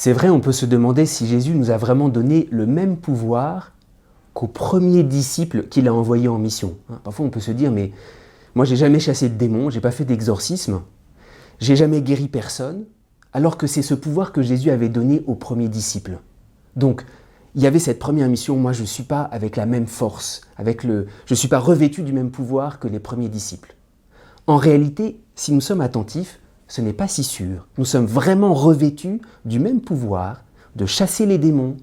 C'est vrai, on peut se demander si Jésus nous a vraiment donné le même pouvoir qu'aux premiers disciples qu'il a envoyés en mission. Parfois on peut se dire, mais moi j'ai jamais chassé de démons, j'ai pas fait d'exorcisme, j'ai jamais guéri personne, alors que c'est ce pouvoir que Jésus avait donné aux premiers disciples. Donc, il y avait cette première mission, moi je ne suis pas avec la même force, je ne suis pas revêtu du même pouvoir que les premiers disciples. En réalité, si nous sommes attentifs, ce n'est pas si sûr. Nous sommes vraiment revêtus du même pouvoir de chasser les démons,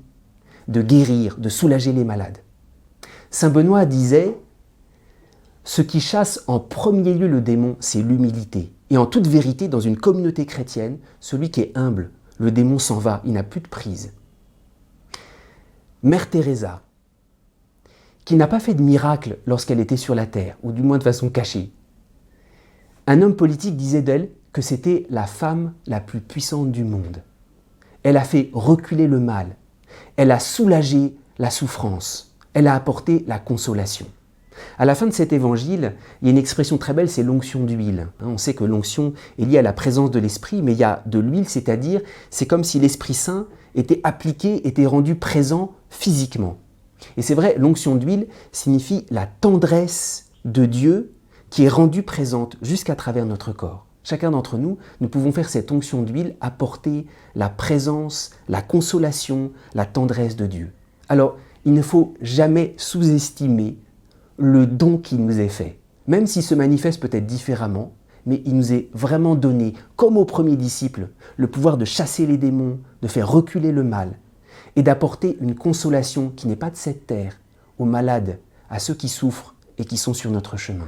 de guérir, de soulager les malades. Saint Benoît disait « Ce qui chasse en premier lieu le démon, c'est l'humilité. Et en toute vérité, dans une communauté chrétienne, celui qui est humble, le démon s'en va, il n'a plus de prise. » Mère Teresa, qui n'a pas fait de miracle lorsqu'elle était sur la terre, ou du moins de façon cachée. Un homme politique disait d'elle que c'était la femme la plus puissante du monde. Elle a fait reculer le mal, elle a soulagé la souffrance, elle a apporté la consolation. À la fin de cet évangile, il y a une expression très belle, c'est l'onction d'huile. On sait que l'onction est liée à la présence de l'Esprit, mais il y a de l'huile, c'est-à-dire c'est comme si l'Esprit Saint était appliqué, était rendu présent physiquement. Et c'est vrai, l'onction d'huile signifie la tendresse de Dieu qui est rendue présente jusqu'à travers notre corps. Chacun d'entre nous, nous pouvons faire cette onction d'huile, apporter la présence, la consolation, la tendresse de Dieu. Alors, il ne faut jamais sous-estimer le don qui nous est fait, même s'il se manifeste peut-être différemment, mais il nous est vraiment donné, comme aux premiers disciples, le pouvoir de chasser les démons, de faire reculer le mal et d'apporter une consolation qui n'est pas de cette terre, aux malades, à ceux qui souffrent et qui sont sur notre chemin.